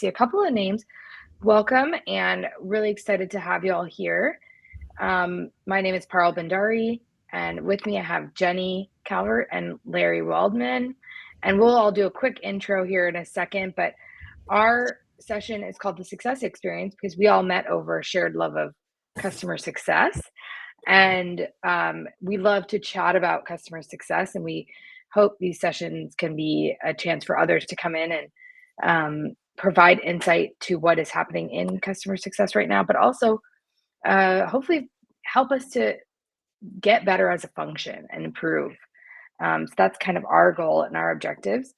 see a couple of names. Welcome, and really excited to have you all here. My name is Parul Bhandari, and with me I have Jenny Calvert and Larry Waldman. And we'll all do a quick intro here in a second, but our session is called the Success Experience because we all met over a shared love of customer success. And we love to chat about customer success, and we hope these sessions can be a chance for others to come in and provide insight to what is happening in customer success right now, but also hopefully help us to get better as a function and improve. So that's kind of our goal and our objectives.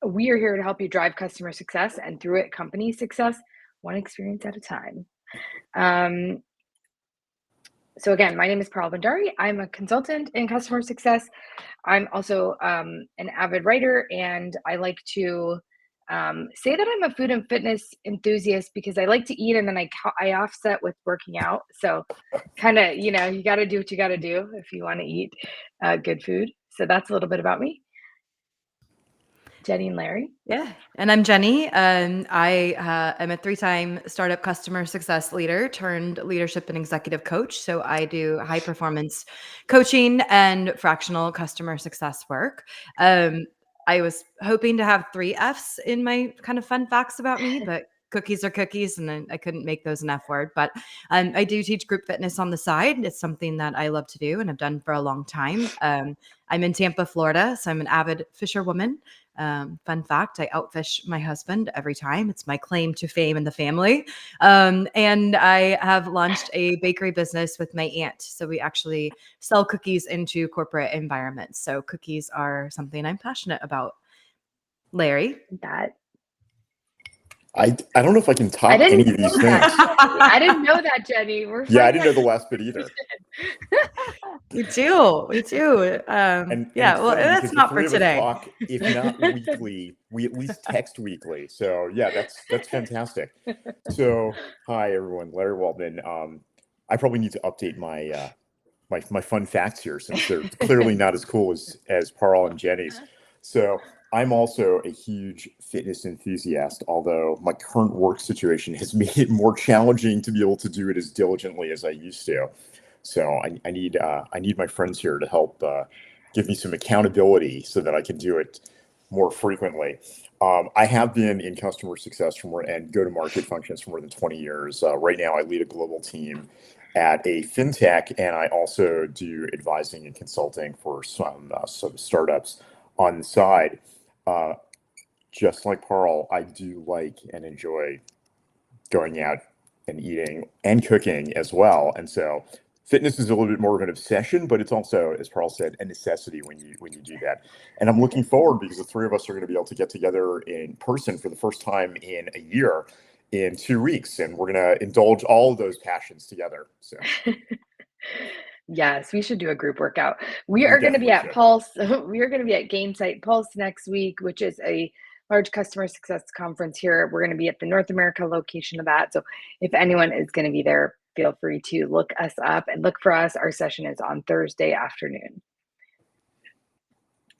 We are here to help you drive customer success and through it, company success, one experience at a time. So again, my name is Parul Bhandari. I'm a consultant in customer success. I'm also an avid writer, and I like to say that I'm a food and fitness enthusiast because I like to eat, and then I offset with working out. So kind of, you got to do what you got to do if you want to eat good food. So that's a little bit about me. Jenny and Larry. Yeah, and I'm Jenny. I am a 3-time startup customer success leader turned leadership and executive coach. So I do high performance coaching and fractional customer success work. I was hoping to have 3 Fs in my kind of fun facts about me, but cookies are cookies, and I couldn't make those an F word. But I do teach group fitness on the side. It's something that I love to do and have done for a long time. I'm in Tampa, Florida, so I'm an avid fisherwoman. Fun fact, I outfish my husband every time. It's my claim to fame in the family. And I have launched a bakery business with my aunt. So we actually sell cookies into corporate environments. So cookies are something I'm passionate about. Larry? I don't know if I can top any of these things. I didn't know that, Jenny. I didn't know the last bit either. We do. That's not for today. Talk, if not weekly, we at least text weekly. So yeah, that's fantastic. So hi everyone, Larry Waldman. I probably need to update my my fun facts here since they're clearly not as cool as Parul and Jenny's. So I'm also a huge fitness enthusiast, although my current work situation has made it more challenging to be able to do it as diligently as I used to. So I need my friends here to help give me some accountability so that I can do it more frequently. I have been in customer success and go-to-market functions for more than 20 years. Right now, I lead a global team at a fintech, and I also do advising and consulting for some startups on the side. Just like Parul, I do like and enjoy going out and eating and cooking as well. And so fitness is a little bit more of an obsession, but it's also, as Parul said, a necessity when you do that. And I'm looking forward because the 3 of us are going to be able to get together in person for the first time in a year in 2 weeks. And we're going to indulge all of those passions together. So. Yes, we should do a group workout. We are going to be at Pulse. We are going to be at GameSite Pulse next week, which is a large customer success conference here. We're going to be at the North America location of that. So if anyone is going to be there, feel free to look us up and look for us. Our session is on Thursday afternoon.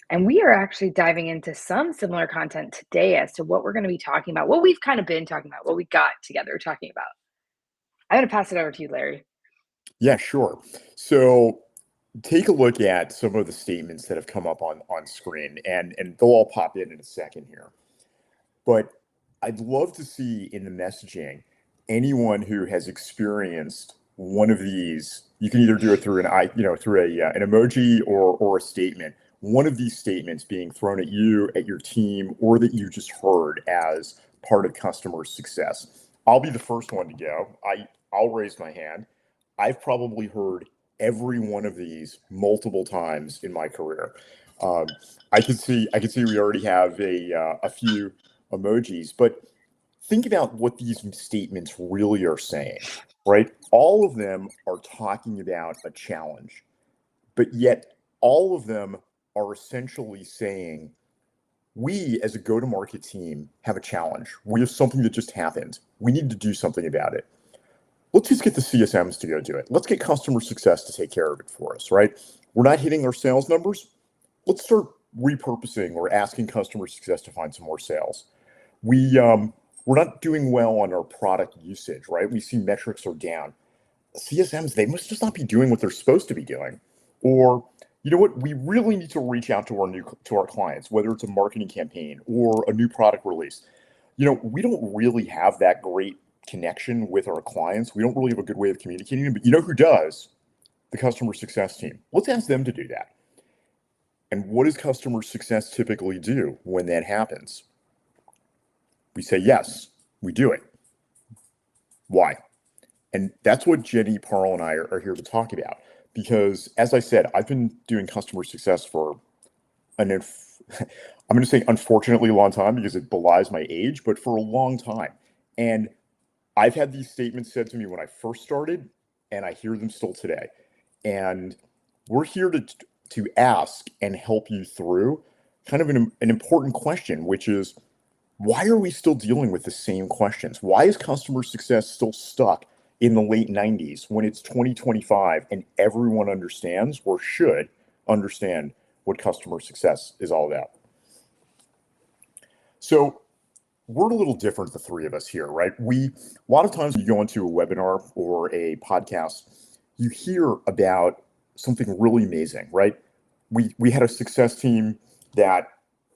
And we are actually diving into some similar content today as to what we're going to be talking about, what we've kind of been talking about, what we got together talking about. I'm going to pass it over to you, Larry. Yeah, sure. So take a look at some of the statements that have come up on screen, and they'll all pop in a second here. But I'd love to see in the messaging anyone who has experienced one of these. You can either do it through an emoji or a statement. One of these statements being thrown at you, at your team, or that you just heard as part of customer success. I'll be the first one to go. I'll raise my hand. I've probably heard every one of these multiple times in my career. I can see we already have a few emojis, but think about what these statements really are saying, right? All of them are talking about a challenge, but yet all of them are essentially saying, we as a go-to-market team have a challenge. We have something that just happened. We need to do something about it. Let's just get the CSMs to go do it. Let's get customer success to take care of it for us, right? We're not hitting our sales numbers. Let's start repurposing or asking customer success to find some more sales. we're not doing well on our product usage, right? We see metrics are down. CSMs, they must just not be doing what they're supposed to be doing. Or, you know what, we really need to reach out to our clients, whether it's a marketing campaign or a new product release. We don't really have that great connection with our clients. We don't really have a good way of communicating, but you know who does? The customer success team. Let's ask them to do that. And what does customer success typically do when that happens? We say, yes, we do it. Why? And that's what Jenny, Parl, and I are here to talk about. Because as I said, I've been doing customer success for I'm going to say unfortunately a long time because it belies my age, but for a long time. And I've had these statements said to me when I first started, and I hear them still today. And we're here to ask and help you through kind of an important question, which is, why are we still dealing with the same questions? Why is customer success still stuck in the late 90s when it's 2025 and everyone understands or should understand what customer success is all about? So we're a little different, the three of us here, right? A lot of times when you go into a webinar or a podcast, you hear about something really amazing, right? We had a success team that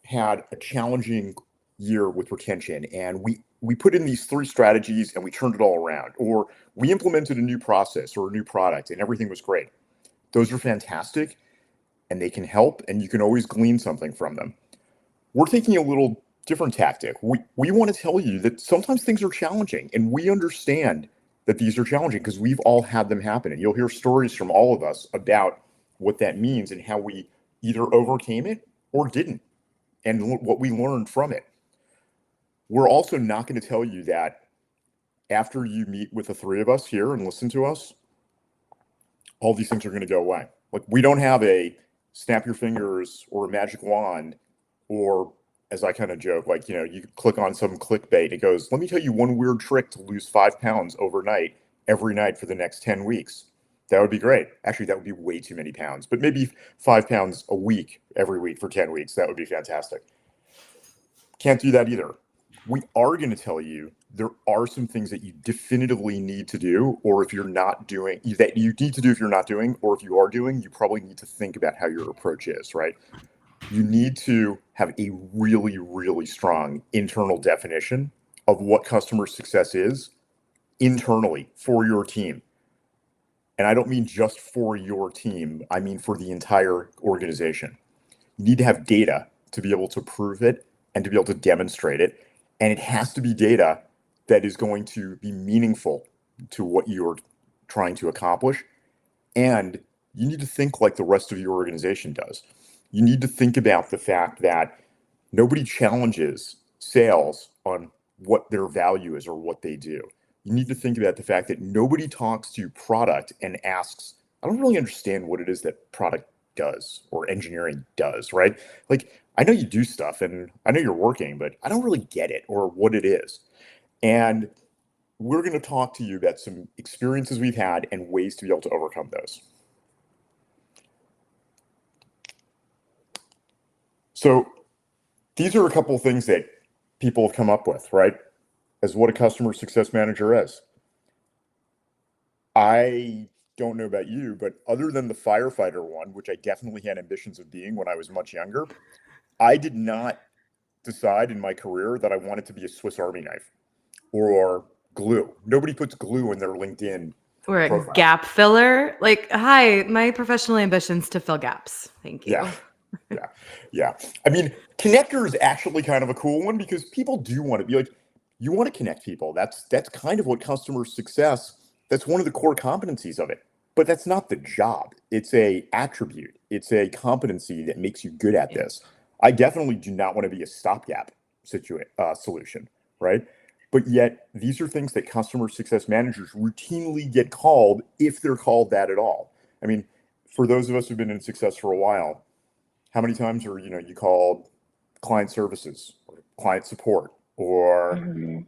had a challenging year with retention, and we put in these 3 strategies and we turned it all around, or we implemented a new process or a new product and everything was great. Those are fantastic and they can help, and you can always glean something from them. We're taking a little different tactic. We want to tell you that sometimes things are challenging, and we understand that these are challenging because we've all had them happen. And you'll hear stories from all of us about what that means and how we either overcame it or didn't, and what we learned from it. We're also not going to tell you that after you meet with the 3 of us here and listen to us, all these things are going to go away. Like, we don't have a snap your fingers or a magic wand, or, as I kind of joke, like, you click on some clickbait, it goes, let me tell you one weird trick to lose 5 pounds overnight, every night for the next 10 weeks. That would be great. Actually, that would be way too many pounds, but maybe 5 pounds a week, every week for 10 weeks. That would be fantastic. Can't do that either. We are going to tell you there are some things that you definitively need to do, or if you're not doing, that you need to do if you're not doing, or if you are doing, you probably need to think about how your approach is, right? You need to have a really, really strong internal definition of what customer success is internally for your team. And I don't mean just for your team, I mean for the entire organization. You need to have data to be able to prove it and to be able to demonstrate it. And it has to be data that is going to be meaningful to what you're trying to accomplish. And you need to think like the rest of your organization does. You need to think about the fact that nobody challenges sales on what their value is or what they do. You need to think about the fact that nobody talks to product and asks, I don't really understand what it is that product does or engineering does, right? Like, I know you do stuff and I know you're working, but I don't really get it or what it is. And we're going to talk to you about some experiences we've had and ways to be able to overcome those. So these are a couple of things that people have come up with, right? As what a customer success manager is. I don't know about you, but other than the firefighter one, which I definitely had ambitions of being when I was much younger, I did not decide in my career that I wanted to be a Swiss Army knife or glue. Nobody puts glue in their LinkedIn or a profile. gap filler. Like, hi, my professional ambitions to fill gaps. Thank you. Yeah. I mean, connector is actually kind of a cool one because people do want to be like, you want to connect people. That's kind of what customer success, that's one of the core competencies of it. But that's not the job. It's a attribute. It's a competency that makes you good at this. I definitely do not want to be a stopgap solution, right? But yet, these are things that customer success managers routinely get called, if they're called that at all. I mean, for those of us who've been in success for a while, how many times are you called client services or client support or I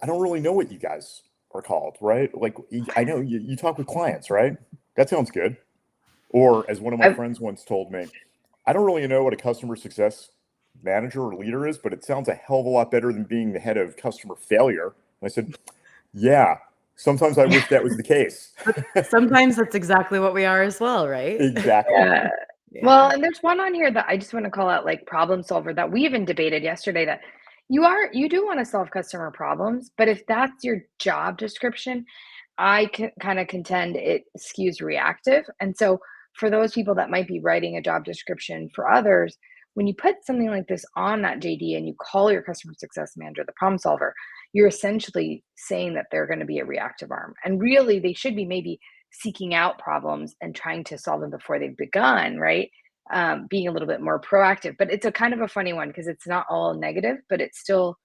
don't really know what you guys are called, right? Like, I know you talk with clients, right? That sounds good. Or as one of my friends once told me, I don't really know what a customer success manager or leader is, but it sounds a hell of a lot better than being the head of customer failure. And I said, yeah, sometimes I wish that was the case. Sometimes that's exactly what we are as well, right? Exactly. Yeah. Well, Yeah. and there's one on here that I just want to call out, like problem solver, that we even debated yesterday, that you do want to solve customer problems, but if that's your job description, I can kind of contend it skews reactive. And so for those people that might be writing a job description for others, when you put something like this on that JD and you call your customer success manager the problem solver, you're essentially saying that they're going to be a reactive arm. And really, they should be maybe seeking out problems and trying to solve them before they've begun, right? Being a little bit more proactive. But it's a kind of a funny one because it's not all negative, but it still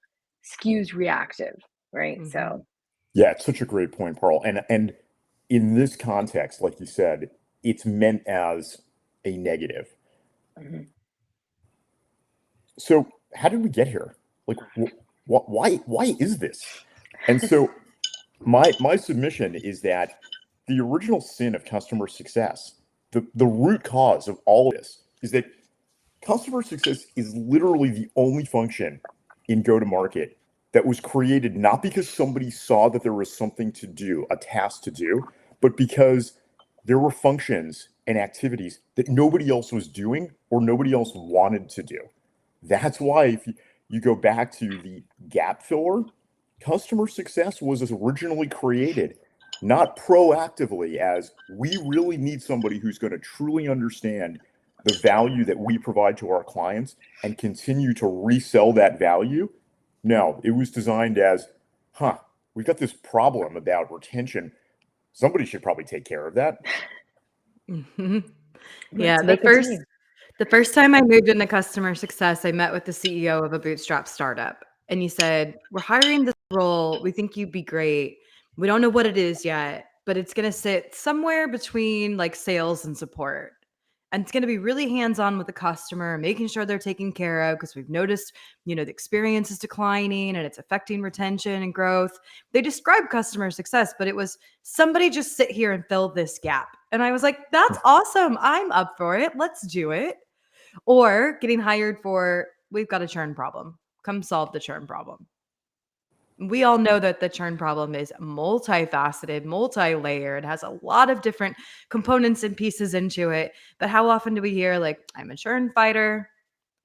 skews reactive, right? Mhm. So, Yeah, it's such a great point, Pearl. And in this context, like you said, it's meant as a negative. mhm. So how did we get here? Like, why is this? And so my submission is that the original sin of customer success, the root cause of all of this, is that customer success is literally the only function in go-to-market that was created not because somebody saw that there was something to do, a task to do, but because there were functions and activities that nobody else was doing or nobody else wanted to do. That's why if you go back to the gap filler, customer success was originally created not proactively as we really need somebody who's going to truly understand the value that we provide to our clients and continue to resell that value. No, it was designed as, we've got this problem about retention. Somebody should probably take care of that. Mhm. Yeah, Let's make a team. the first time I moved into customer success, I met with the CEO of a bootstrap startup, and he said, "We're hiring this role. We think you'd be great. We don't know what it is yet, but it's going to sit somewhere between like sales and support. And it's going to be really hands-on with the customer, making sure they're taken care of because we've noticed, the experience is declining and it's affecting retention and growth." They described customer success, but it was somebody just sit here and fill this gap. And I was like, "That's awesome. I'm up for it. Let's do it." Or getting hired for, we've got a churn problem. Come solve the churn problem. We all know that the churn problem is multifaceted, multi-layered, has a lot of different components and pieces into it. But how often do we hear, like, I'm a churn fighter,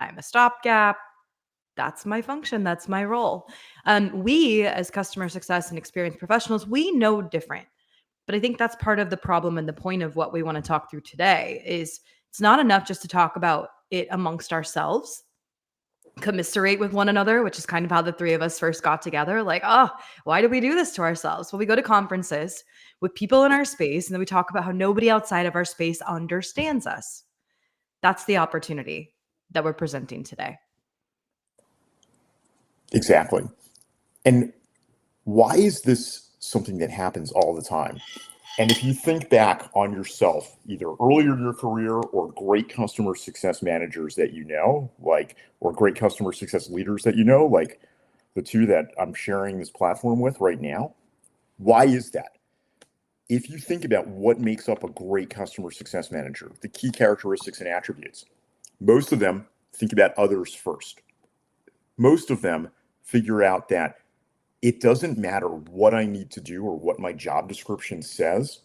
I'm a stopgap, that's my function, that's my role. We, as customer success and experience professionals, we know different. But I think that's part of the problem and the point of what we want to talk through today is it's not enough just to talk about it amongst ourselves, commiserate with one another, which is kind of how the three of us first got together. Like, oh, why do we do this to ourselves? Well, we go to conferences with people in our space, and then we talk about how nobody outside of our space understands us. That's the opportunity that we're presenting today. Exactly. And why is this something that happens all the time? And if you think back on yourself, either earlier in your career or great customer success managers that you know, like, or great customer success leaders that you know, like the two that I'm sharing this platform with right now, why is that? If you think about what makes up a great customer success manager, the key characteristics and attributes, most of them think about others first. Most of them figure out that it doesn't matter what I need to do or what my job description says.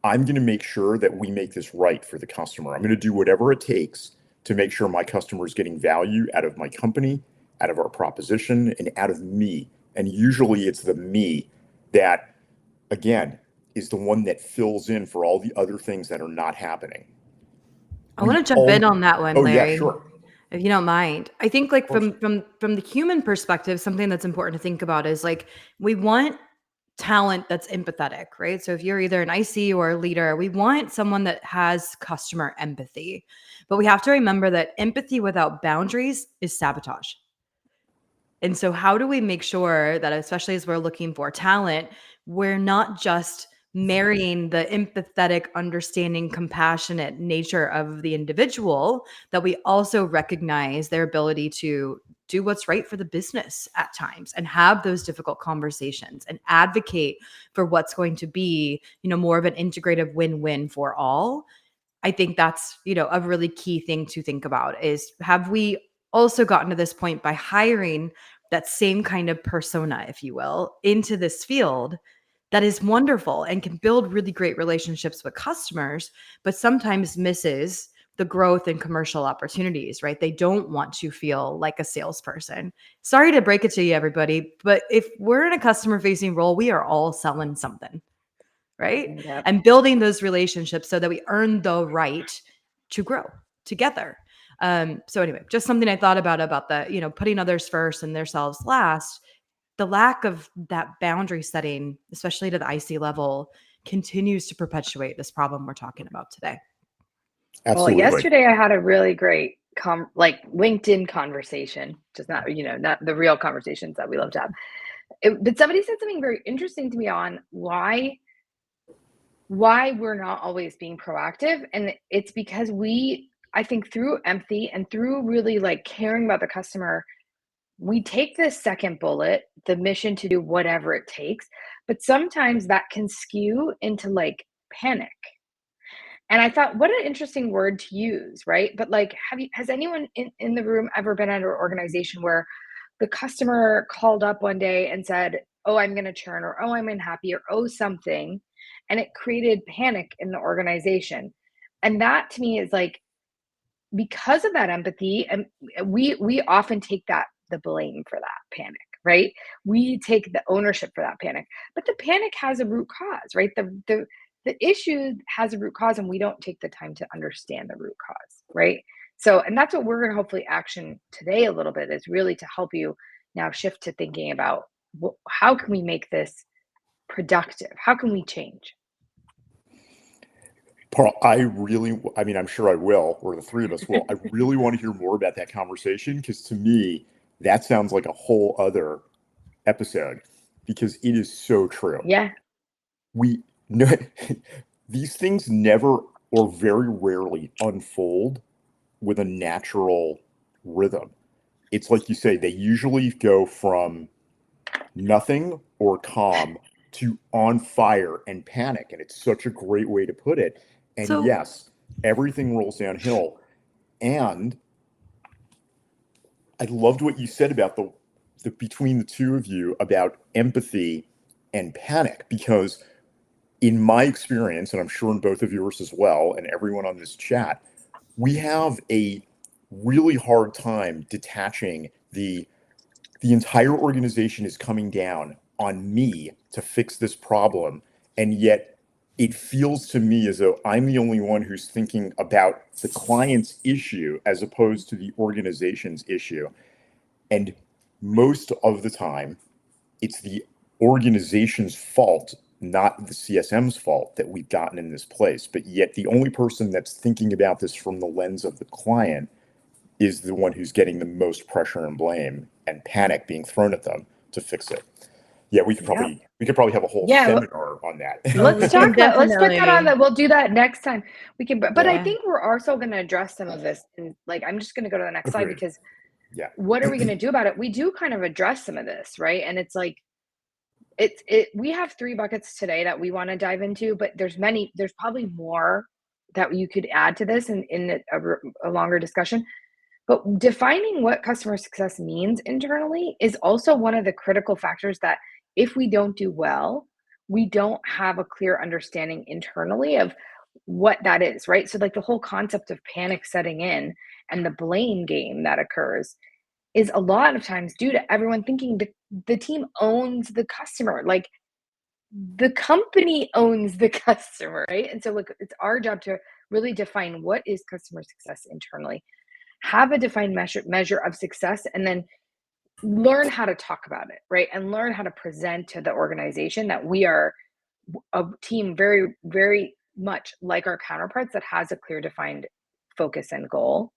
I'm going to make sure that we make this right for the customer. I'm going to do whatever it takes to make sure my customer is getting value out of my company, out of our proposition, and out of me. And usually it's the me that, again, is the one that fills in for all the other things that are not happening. I want to jump in on that one, Oh yeah, Larry, sure. if you don't mind. I think like Of course. from the human perspective, something that's important to think about is like we want talent that's empathetic, right? So if you're either an IC or a leader, we want someone that has customer empathy. But we have to remember that empathy without boundaries is sabotage. And so how do we make sure that, especially as we're looking for talent, we're not just marrying the empathetic, understanding, compassionate nature of the individual, that we also recognize their ability to do what's right for the business at times and have those difficult conversations and advocate for what's going to be, more of an integrative win-win for all. I think that's, a really key thing to think about is, have we also gotten to this point by hiring that same kind of persona, if you will, into this field that is wonderful and can build really great relationships with customers, but sometimes misses the growth and commercial opportunities, right? They don't want to feel like a salesperson. Sorry to break it to you, everybody, but if we're in a customer facing role, we are all selling something, right? Yep. And building those relationships so that we earn the right to grow together. So anyway, just something I thought about the, putting others first and themselves last. The lack of that boundary setting, especially to the IC level, continues to perpetuate this problem we're talking about today. Well, Absolutely. yesterday I had a really great LinkedIn conversation, just not the real conversations that we love to have. But somebody said something very interesting to me on why we're not always being proactive, and it's because I think through empathy and through really like caring about the customer, we take this second bullet, the mission to do whatever it takes, but sometimes that can skew into like panic. And I thought, what an interesting word to use, right? But like, has anyone in the room ever been at an organization where the customer called up one day and said, oh, I'm going to churn, or oh, I'm unhappy, or oh, something, and it created panic in the organization? And that to me is like, because of that empathy, and we often take the blame for that panic, right? We take the ownership for that panic, but the panic has a root cause, right? The issue has a root cause, and we don't take the time to understand the root cause, right? So, and that's what we're going to hopefully action today a little bit, is really to help you now shift to thinking about how can we make this productive? How can we change? Paul, I'm sure I will, or the three of us will. I really want to hear more about that conversation, because to me, that sounds like a whole other episode, because it is so true. Yeah. We no, these things never or very rarely unfold with a natural rhythm. It's like you say, they usually go from nothing or calm to on fire and panic. And it's such a great way to put it. And So yes, everything rolls downhill. And I loved what you said about the between the two of you about empathy and panic, because in my experience, and I'm sure in both of yours as well, and everyone on this chat, we have a really hard time detaching the entire organization is coming down on me to fix this problem. And yet it feels to me as though I'm the only one who's thinking about the client's issue as opposed to the organization's issue. And most of the time, it's the organization's fault, not the CSM's fault, that we've gotten in this place. But yet the only person that's thinking about this from the lens of the client is the one who's getting the most pressure and blame and panic being thrown at them to fix it. Yeah, we could probably have a whole seminar on that. Let's talk about, let's put that on we'll do that next time. We can, but I think we're also going to address some of this. And like, I'm just going to go to the next slide, because what are we going to do about it? We do kind of address some of this, right? And it's like, we have 3 buckets today that we want to dive into, but there's probably more that you could add to this in a longer discussion. But defining what customer success means internally is also one of the critical factors that if we don't do well, we don't have a clear understanding internally of what that is, right? So like the whole concept of panic setting in and the blame game that occurs is a lot of times due to everyone thinking the team owns the customer. Like the company owns the customer, right? And so like it's our job to really define what is customer success internally, have a defined measure of success, and then learn how to talk about it, right? And learn how to present to the organization that we are a team very, very much like our counterparts that has a clear defined focus and goal.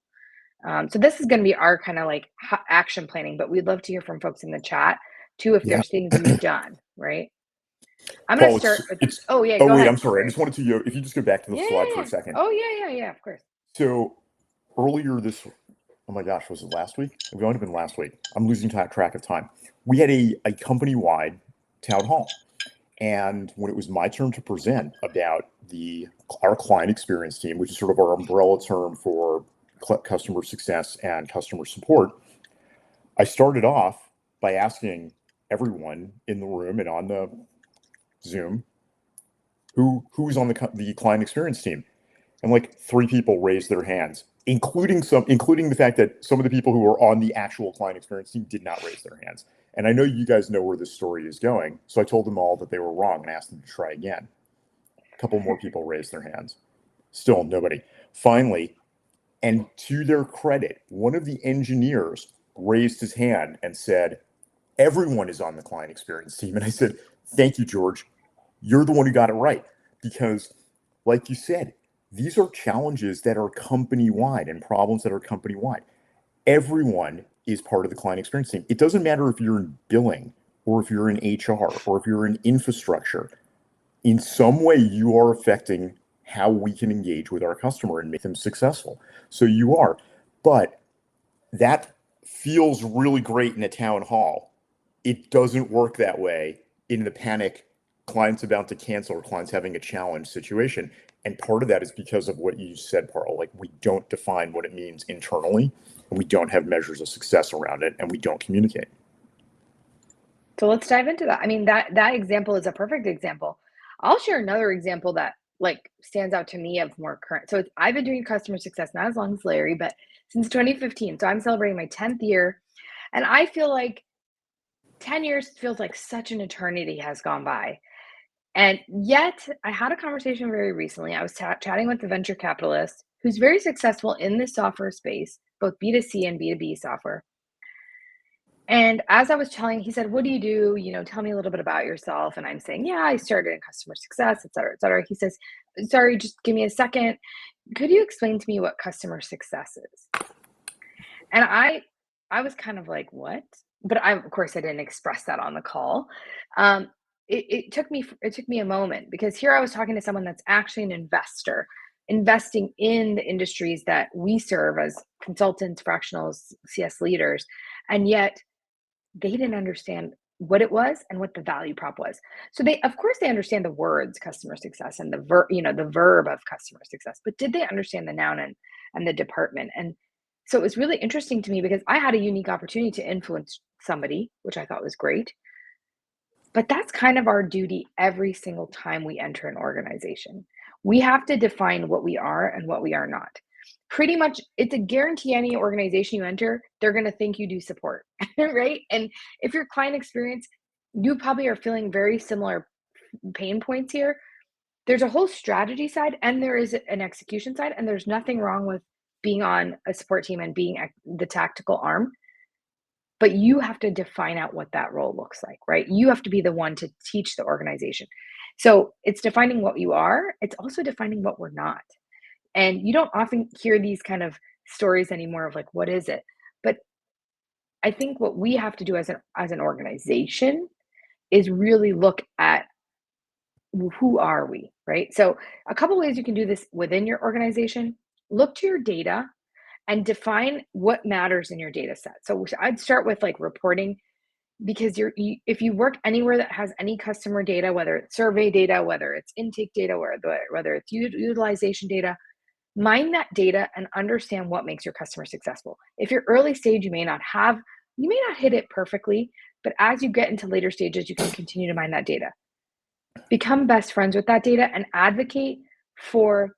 So this is going to be our kind of like action planning, but we'd love to hear from folks in the chat too, if there's things you've done, right? I'm going to start with, go ahead. I'm sorry. I just wanted to, if you just go back to the slide for a second. Oh yeah, of course. So earlier oh my gosh, was it last week? It might have been last week. I'm losing track of time. We had a company-wide town hall. And when it was my turn to present about our client experience team, which is sort of our umbrella term for customer success and customer support, I started off by asking everyone in the room and on the Zoom who's on the client experience team, and like 3 people raised their hands, including the fact that some of the people who were on the actual client experience team did not raise their hands. And I know you guys know where this story is going, so I told them all that they were wrong and asked them to try again. A couple more people raised their hands. Still nobody. Finally, and to their credit, one of the engineers raised his hand and said, everyone is on the client experience team. And I said, thank you, George. You're the one who got it right. Because, like you said, these are challenges that are company-wide and problems that are company-wide. Everyone is part of the client experience team. It doesn't matter if you're in billing or if you're in HR or if you're in infrastructure. In some way, you are affecting how we can engage with our customer and make them successful. So you are. But that feels really great in a town hall. It doesn't work that way in the panic, clients about to cancel or clients having a challenge situation. And part of that is because of what you said, Parl. Like, we don't define what it means internally, and we don't have measures of success around it, and we don't communicate. So let's dive into that. I mean, that example is a perfect example. I'll share another example that like stands out to me of more current. So I've been doing customer success not as long as Larry, but since 2015. So I'm celebrating my 10th year, and I feel like 10 years feels like such an eternity has gone by. And yet, I had a conversation very recently. I was chatting with a venture capitalist who's very successful in the software space, both B2C and B2B software. And as I was telling, he said, "What do you do? You know, tell me a little bit about yourself." And I'm saying, "Yeah, I started in customer success, et cetera, et cetera." He says, "Sorry, just give me a second. Could you explain to me what customer success is?" And I was kind of like, "What?" But of course, I didn't express that on the call. Um, it took me a moment, because here I was talking to someone that's actually an investor, investing in the industries that we serve as consultants, fractionals, CS leaders, and yet they didn't understand what it was and what the value prop was. So they, of course, they understand the words customer success and the verb of customer success, but did they understand the noun and the department? And so it was really interesting to me, because I had a unique opportunity to influence somebody, which I thought was great. But that's kind of our duty every single time we enter an organization. We have to define what we are and what we are not. Pretty much, it's a guarantee any organization you enter, they're going to think you do support, right? And if your client experience, you probably are feeling very similar pain points here. There's a whole strategy side and there is an execution side, and there's nothing wrong with being on a support team and being the tactical arm. But you have to define out what that role looks like, right? You have to be the one to teach the organization. So it's defining what you are. It's also defining what we're not. And you don't often hear these kind of stories anymore of like, what is it? But I think what we have to do as an organization is really look at who are we, right? So a couple ways you can do this within your organization. Look to your data and define what matters in your data set. So I'd start with like reporting, because if you work anywhere that has any customer data, whether it's survey data, whether it's intake data, whether it's utilization data, mine that data and understand what makes your customer successful. If you're early stage, you may not hit it perfectly, but as you get into later stages, you can continue to mine that data. Become best friends with that data and advocate for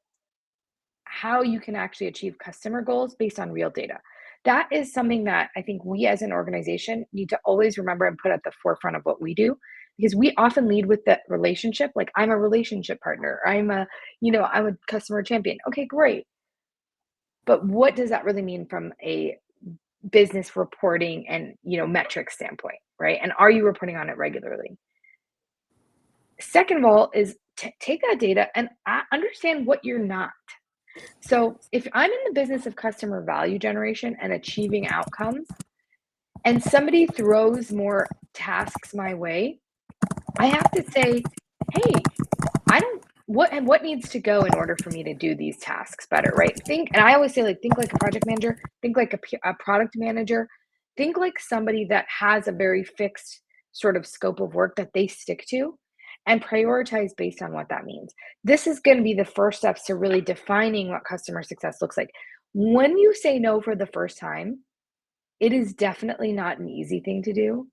how you can actually achieve customer goals based on real data. That is something that I think we as an organization need to always remember and put at the forefront of what we do, because we often lead with that relationship. Like, I'm a relationship partner. I'm a customer champion. Okay, great. But what does that really mean from a business reporting and, metric standpoint, right? And are you reporting on it regularly? Second of all is take that data and understand what you're not. So if I'm in the business of customer value generation and achieving outcomes, and somebody throws more tasks my way, I have to say, hey, what needs to go in order for me to do these tasks better, right? And I always say, like, think like a project manager, think like a product manager, think like somebody that has a very fixed sort of scope of work that they stick to, and prioritize based on what that means. This is going to be the first steps to really defining what customer success looks like. When you say no for the first time, it is definitely not an easy thing to do,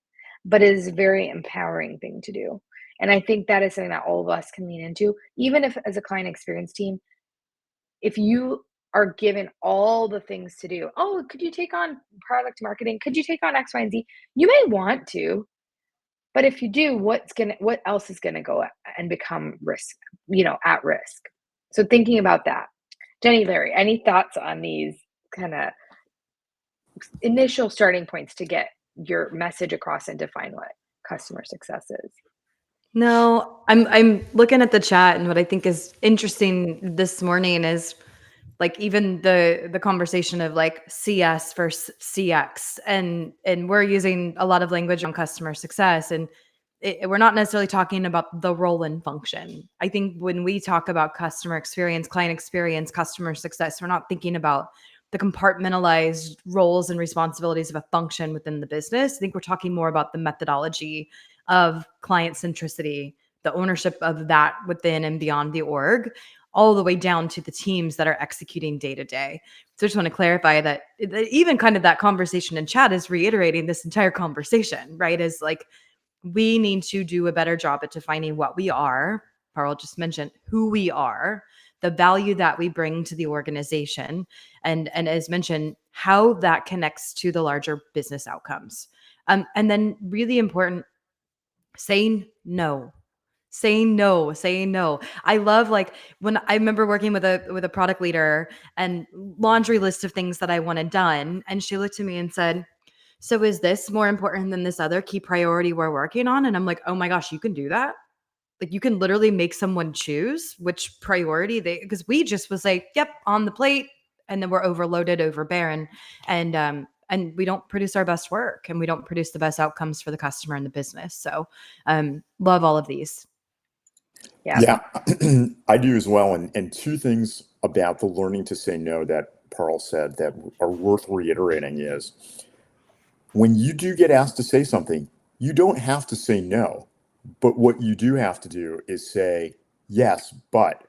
but it is a very empowering thing to do. And I think that is something that all of us can lean into, even if as a client experience team, if you are given all the things to do, oh, could you take on product marketing? Could you take on X, Y, and Z? You may want to, but if you do, what else is gonna go and become at risk? So thinking about that. Jenny, Larry, any thoughts on these kind of initial starting points to get your message across and define what customer success is? No, I'm looking at the chat, and what I think is interesting this morning is like even the conversation of like CS versus CX, and we're using a lot of language on customer success, and we're not necessarily talking about the role and function. I think when we talk about customer experience, client experience, customer success, we're not thinking about the compartmentalized roles and responsibilities of a function within the business. I think we're talking more about the methodology of client centricity, the ownership of that within and beyond the org, all the way down to the teams that are executing day to day. So I just want to clarify that even kind of that conversation in chat is reiterating this entire conversation, right? Is like, we need to do a better job at defining what we are. Parl just mentioned who we are, the value that we bring to the organization, and as mentioned, how that connects to the larger business outcomes. And then really important, saying no. Saying no, saying no. I love, like, when I remember working with a product leader and laundry list of things that I wanted done, and she looked at me and said, "So is this more important than this other key priority we're working on?" And I'm like, "Oh my gosh, you can do that?" Like, you can literally make someone choose which priority because we just was like, "Yep, on the plate," and then we're overloaded, overbearing, and we don't produce our best work, and we don't produce the best outcomes for the customer and the business. So, love all of these. Yeah. Yeah, I do as well. And two things about the learning to say no that Pearl said that are worth reiterating is when you do get asked to say something, you don't have to say no. But what you do have to do is say yes, but,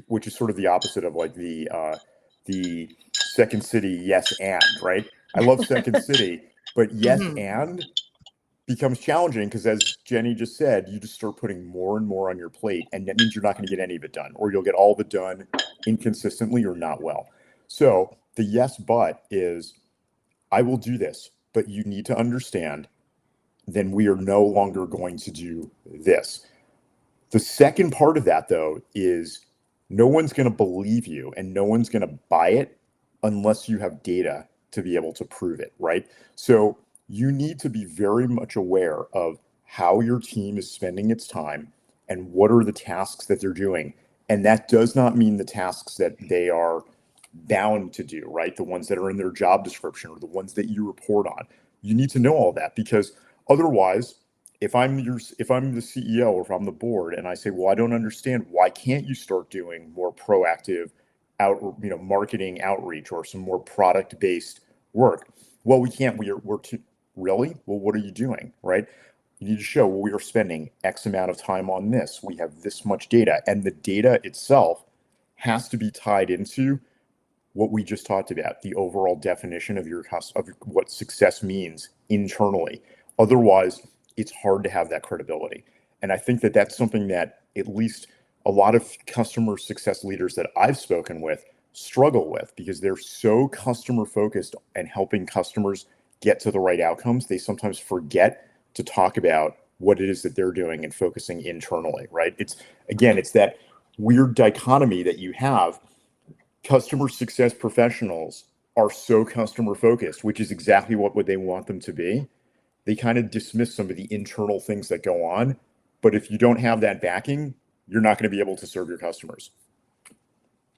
which is sort of the opposite of like the Second City yes and, right? I love Second City, but yes Mhm. and becomes challenging because, as Jenny just said, you just start putting more and more on your plate, and that means you're not going to get any of it done, or you'll get all of it done inconsistently or not well. So the yes but is, I will do this, but you need to understand, then we are no longer going to do this. The second part of that, though, is no one's going to believe you and no one's going to buy it unless you have data to be able to prove it, right? So you need to be very much aware of how your team is spending its time and what are the tasks that they're doing. And that does not mean the tasks that they are bound to do, right? The ones that are in their job description or the ones that you report on. You need to know all that, because otherwise, if I'm the CEO or if I'm the board and I say, well, I don't understand, why can't you start doing more proactive marketing outreach or some more product based work? Well, we can't. We're too, really? Well, what are you doing, right? You need to show, well, we are spending X amount of time on this. We have this much data, and the data itself has to be tied into what we just talked about, the overall definition of what success means internally. Otherwise, it's hard to have that credibility. And I think that that's something that at least a lot of customer success leaders that I've spoken with struggle with, because they're so customer focused and helping customers get to the right outcomes. They sometimes forget to talk about what it is that they're doing and focusing internally, right? It's that weird dichotomy that you have. Customer success professionals are so customer focused, which is exactly what they want them to be. They kind of dismiss some of the internal things that go on. But if you don't have that backing, you're not going to be able to serve your customers.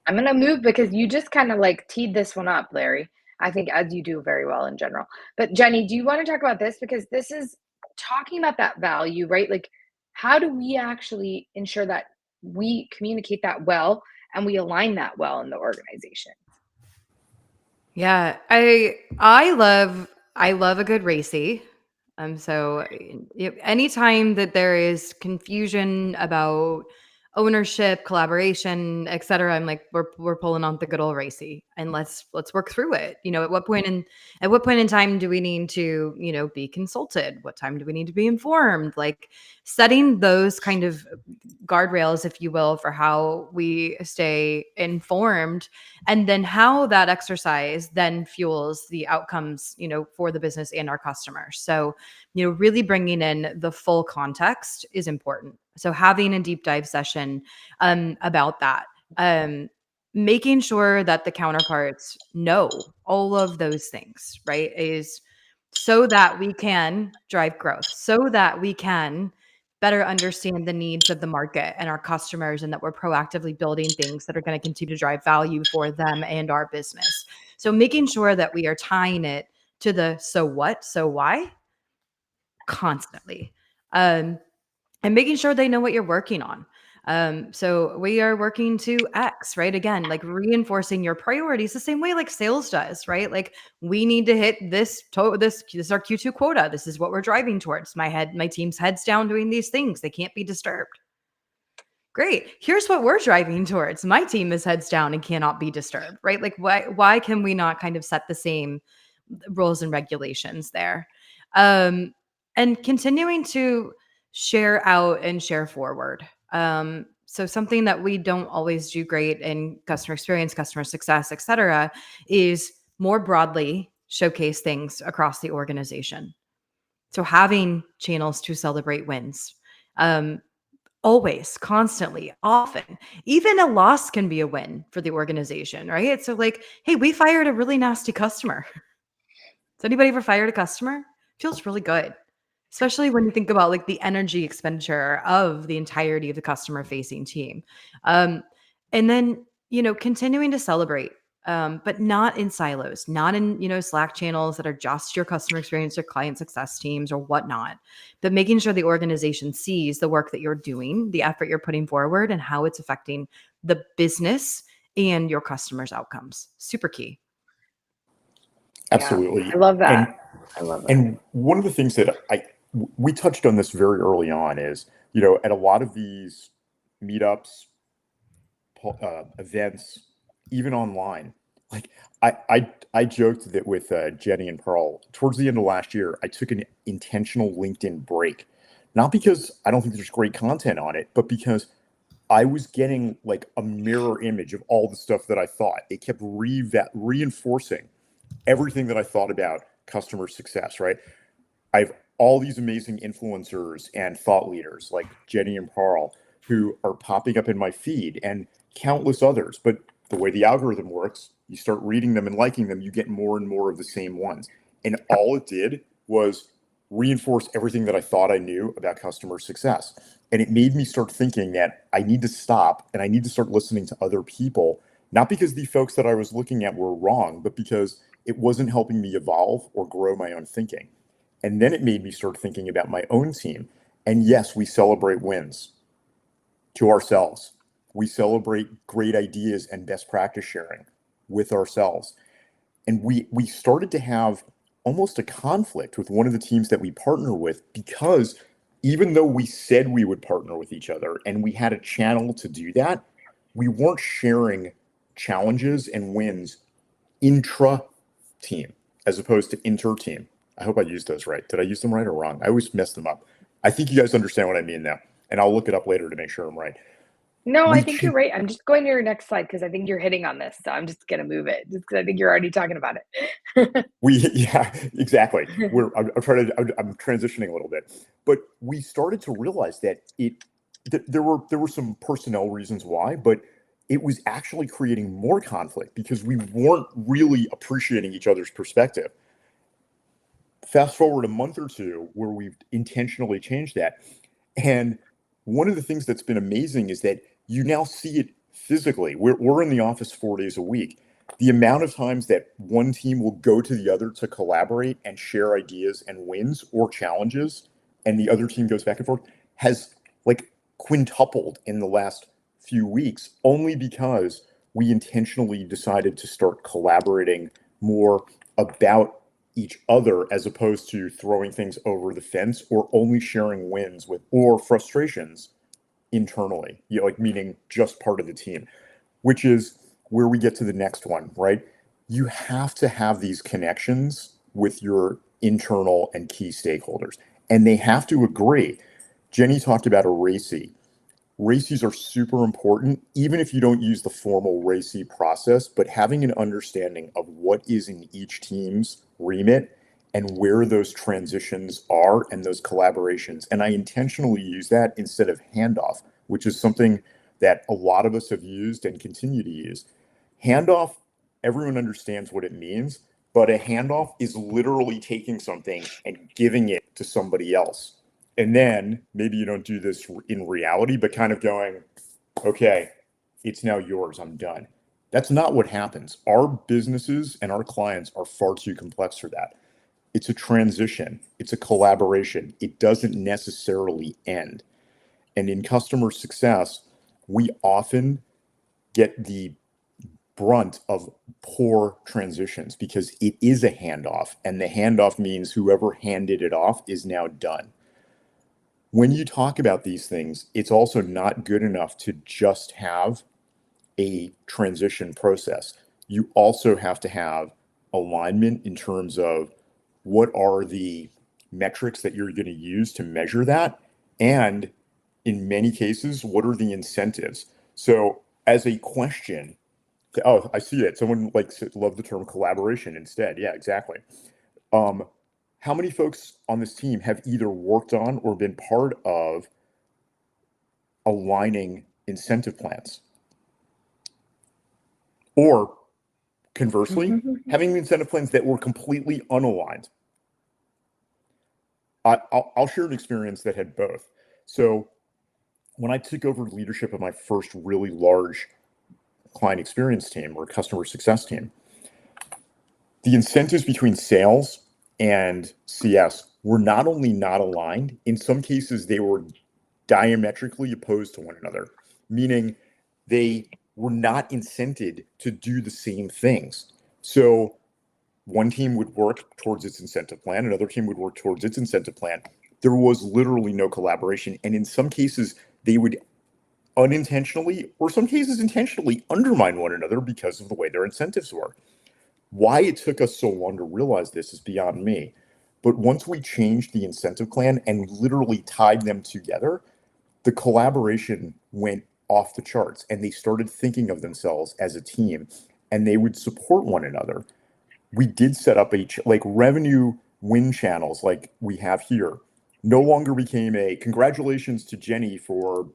I'm going to move because you just kind of like teed this one up, Larry. I think as you do very well in general. But Jenny, do you want to talk about this? Because this is talking about that value, right? Like, how do we actually ensure that we communicate that well and we align that well in the organization? Yeah, I love a good racy. So anytime that there is confusion about ownership, collaboration, etc., I'm like, we're pulling on the good old racy, and let's work through it. At what point in time do we need to, be consulted? What time do we need to be informed? Like setting those kind of guardrails, if you will, for how we stay informed, and then how that exercise then fuels the outcomes, for the business and our customers. So, really bringing in the full context is important. So having a deep dive session about that, making sure that the counterparts know all of those things, right, is so that we can drive growth, so that we can better understand the needs of the market and our customers, and that we're proactively building things that are going to continue to drive value for them and our business. So making sure that we are tying it to the so what, so why constantly. And making sure they know what you're working on. So we are working to X, right? Again, like reinforcing your priorities the same way like sales does, right? Like we need to hit this is our Q2 quota. This is what we're driving towards. My team's heads down doing these things. They can't be disturbed. Great. Here's what we're driving towards. My team is heads down and cannot be disturbed, right? Like why can we not kind of set the same rules and regulations there? And continuing to share out and share forward. So something that we don't always do great in customer experience, customer success, et cetera, is more broadly showcase things across the organization. So having channels to celebrate wins. Always, constantly, often. Even a loss can be a win for the organization, right? So like, hey, we fired a really nasty customer. Has anybody ever fired a customer? Feels really good, especially when you think about like the energy expenditure of the entirety of the customer facing team. And then, continuing to celebrate, but not in silos, not in, Slack channels that are just your customer experience or client success teams or whatnot, but making sure the organization sees the work that you're doing, the effort you're putting forward, and how it's affecting the business and your customers' outcomes. Super key. Absolutely. Yeah, I love that. I love that. And one of the things that we touched on this very early on is, at a lot of these meetups, events, even online, like I joked that with Jenny and Pearl towards the end of last year, I took an intentional LinkedIn break, not because I don't think there's great content on it, but because I was getting like a mirror image of all the stuff that I thought. It kept reinforcing everything that I thought about customer success, right? I have all these amazing influencers and thought leaders like Jenny and Pearl who are popping up in my feed, and countless others. But the way the algorithm works, you start reading them and liking them, you get more and more of the same ones. And all it did was reinforce everything that I thought I knew about customer success. And it made me start thinking that I need to stop and I need to start listening to other people, not because the folks that I was looking at were wrong, but because it wasn't helping me evolve or grow my own thinking. And then it made me start thinking about my own team. And yes, we celebrate wins to ourselves. We celebrate great ideas and best practice sharing with ourselves. And we started to have almost a conflict with one of the teams that we partner with, because even though we said we would partner with each other and we had a channel to do that, we weren't sharing challenges and wins intra-team as opposed to inter-team. I hope I used those right. Did I use them right or wrong? I always mess them up. I think you guys understand what I mean now, and I'll look it up later to make sure I'm right. No, I think you're right. I'm just going to your next slide because I think you're hitting on this. So I'm just going to move it just because I think you're already talking about it. Yeah, exactly. I'm transitioning a little bit, but we started to realize that there were some personnel reasons why, but it was actually creating more conflict because we weren't really appreciating each other's perspective. Fast forward a month or two where we've intentionally changed that. And one of the things that's been amazing is that you now see it physically. We're in the office 4 days a week. The amount of times that one team will go to the other to collaborate and share ideas and wins or challenges, and the other team goes back and forth, has like quintupled in the last few weeks, only because we intentionally decided to start collaborating more about each other as opposed to throwing things over the fence or only sharing wins with or frustrations internally, like meaning just part of the team, which is where we get to the next one, right? you have to have these connections with your internal and key stakeholders, and they have to agree. Jenny talked about a RACI. RACIs are super important, even if you don't use the formal RACI process, but having an understanding of what is in each team's remit and where those transitions are and those collaborations. And I intentionally use that instead of handoff, which is something that a lot of us have used and continue to use. Handoff, everyone understands what it means, but a handoff is literally taking something and giving it to somebody else. And then maybe you don't do this in reality, but kind of going, okay, it's now yours, I'm done. That's not what happens. Our businesses and our clients are far too complex for that. It's a transition, it's a collaboration. It doesn't necessarily end. And in customer success, we often get the brunt of poor transitions because it is a handoff, and the handoff means whoever handed it off is now done. When you talk about these things, it's also not good enough to just have a transition process. You also have to have alignment in terms of what are the metrics that you're going to use to measure that, and in many cases, what are the incentives? So as a question, oh, I see it. Someone love the term collaboration instead. Yeah, exactly. How many folks on this team have either worked on or been part of aligning incentive plans? Or conversely, having incentive plans that were completely unaligned? I'll share an experience that had both. So when I took over leadership of my first really large client experience team or customer success team, the incentives between sales and CS were not only not aligned, in some cases they were diametrically opposed to one another, meaning they were not incented to do the same things. So one team would work towards its incentive plan, another team would work towards its incentive plan. There was literally no collaboration. And in some cases, they would unintentionally, or some cases intentionally, undermine one another because of the way their incentives were. Why it took us so long to realize this is beyond me. But once we changed the incentive plan and literally tied them together, the collaboration went off the charts, and they started thinking of themselves as a team, and they would support one another. We did set up revenue win channels like we have here. No longer became a congratulations to Jenny for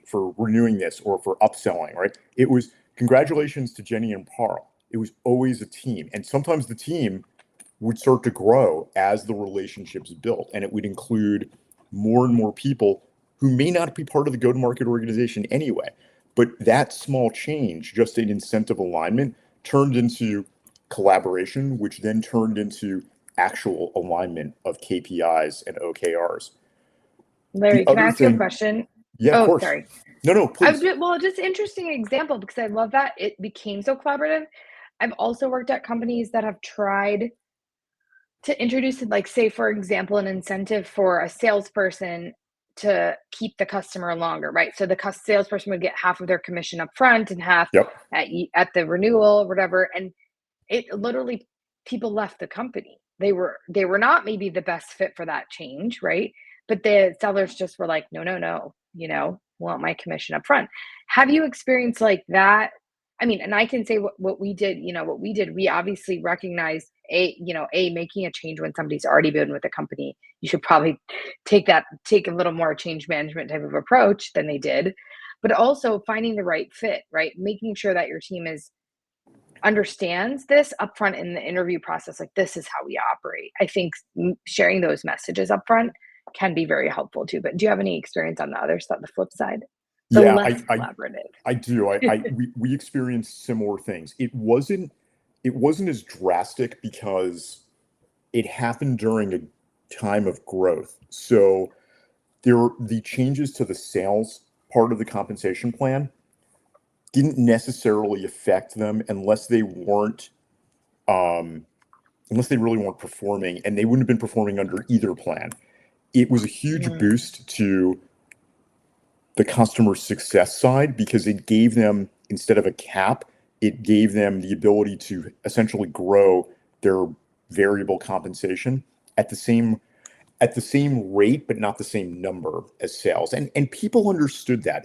for renewing this or for upselling, right? It was congratulations to Jenny and Parl. It was always a team, and sometimes the team would start to grow as the relationships built, and it would include more and more people who may not be part of the go-to-market organization anyway. But that small change, just in incentive alignment, turned into collaboration, which then turned into actual alignment of KPIs and OKRs. Larry, can I ask you a question? Yeah, of course. Sorry. No, please. Just interesting example, because I love that it became so collaborative. I've also worked at companies that have tried to introduce, like, say, for example, an incentive for a salesperson to keep the customer longer, right? So the salesperson would get half of their commission up front and half at the renewal or whatever. And it literally, people left the company. They were not maybe the best fit for that change, right? But the sellers just were like, no, want my commission up front. Have you experienced like that? I mean, and I can say what we did, we obviously recognized making a change when somebody's already been with the company. You should probably take a little more change management type of approach than they did, but also finding the right fit, right? Making sure that your team understands this upfront in the interview process. Like, this is how we operate. I think sharing those messages upfront can be very helpful too. But do you have any experience on the other side, the flip side? Less collaborative. I do. We experienced similar things. It wasn't as drastic because it happened during a time of growth. So the changes to the sales part of the compensation plan didn't necessarily affect them unless they really weren't performing, and they wouldn't have been performing under either plan. It was a huge boost to the customer success side because it gave them, instead of a cap, it gave them the ability to essentially grow their variable compensation at the same rate, but not the same number as sales. And people understood that.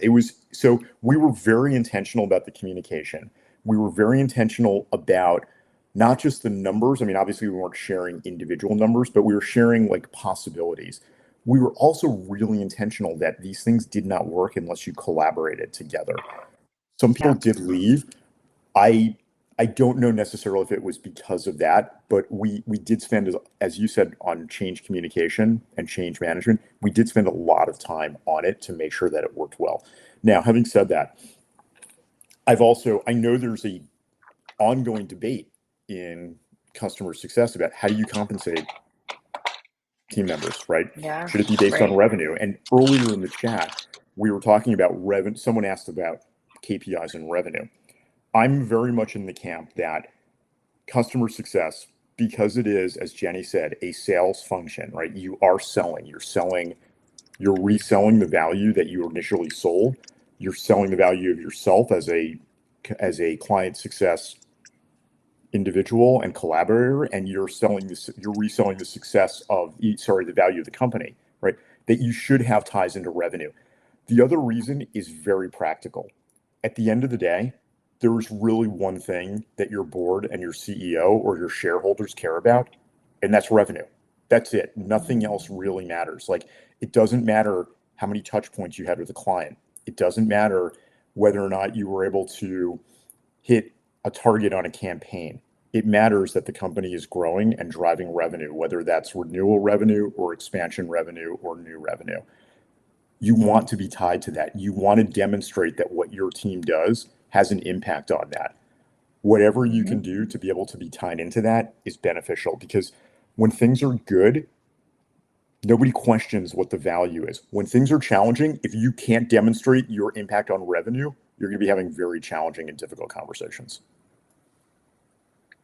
So we were very intentional about the communication. We were very intentional about not just the numbers. I mean, obviously we weren't sharing individual numbers, but we were sharing like possibilities. We were also really intentional that these things did not work unless you collaborated together. Some people did leave. I don't know necessarily if it was because of that, but we did spend, as you said, on change communication and change management. We did spend a lot of time on it to make sure that it worked well. Now, having said that, I know there's a ongoing debate in customer success about how do you compensate team members, right? Yeah. Should it be based on revenue? And earlier in the chat, we were talking about revenue. Someone asked about KPIs and revenue. I'm very much in the camp that customer success, because it is, as Jenny said, a sales function, right? You are selling, you're reselling the value that you initially sold. You're selling the value of yourself as a client success individual and collaborator, and you're reselling the success of, the value of the company, right? That you should have ties into revenue. The other reason is very practical. At the end of the day, there is really one thing that your board and your CEO or your shareholders care about, and that's revenue. That's it. Nothing else really matters. Like, it doesn't matter how many touch points you had with a client. It doesn't matter whether or not you were able to hit a target on a campaign. It matters that the company is growing and driving revenue, whether that's renewal revenue or expansion revenue or new revenue. You want to be tied to that. You want to demonstrate that what your team does has an impact on that. Whatever you can do to be able to be tied into that is beneficial, because when things are good, nobody questions what the value is. When things are challenging, if you can't demonstrate your impact on revenue, you're going to be having very challenging and difficult conversations.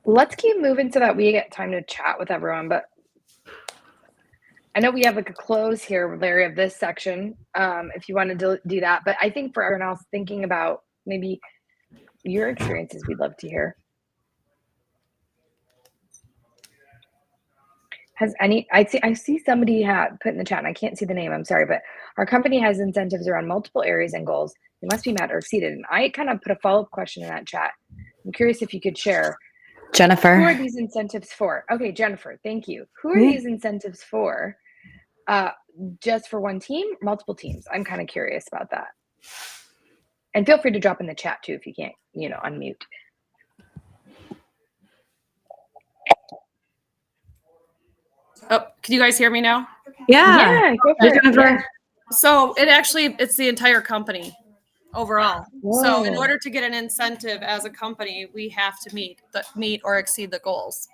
Let's keep moving so that we get time to chat with everyone. But I know we have like a close here, Larry, of this section, if you want to do that. But I think for everyone else thinking about maybe your experiences, we'd love to hear. I see somebody put in the chat, and I can't see the name, I'm sorry, but our company has incentives around multiple areas and goals. They must be met or exceeded. And I kind of put a follow-up question in that chat. I'm curious if you could share. Jennifer. Who are these incentives for? Okay, Jennifer, thank you. Who are these incentives for? Just for one team, multiple teams? I'm kind of curious about that. And feel free to drop in the chat too if you can't, unmute. Oh, can you guys hear me now? Yeah, go for it. Yeah. So it's the entire company overall. Whoa. So in order to get an incentive as a company, we have to meet or exceed the goals.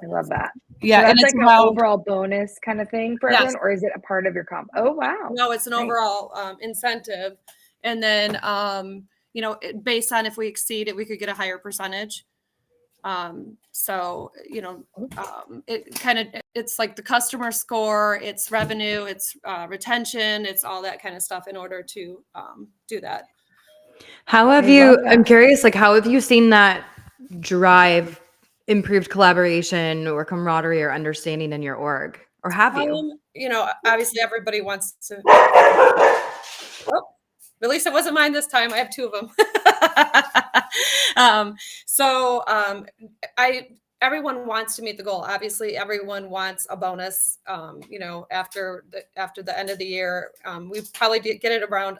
I love that. Yeah, so that's like an overall bonus kind of thing for everyone, or is it a part of your comp? Oh, wow. No, it's an overall incentive. And then, based on if we exceed it, we could get a higher percentage. It's like the customer score, it's revenue, it's retention, it's all that kind of stuff in order to do that. I'm curious, like, how have you seen that drive improved collaboration or camaraderie or understanding in your org? Or have you? Obviously everybody wants to. At least it wasn't mine this time. I have two of them. Everyone wants to meet the goal. Obviously, everyone wants a bonus. After the end of the year, we probably get it around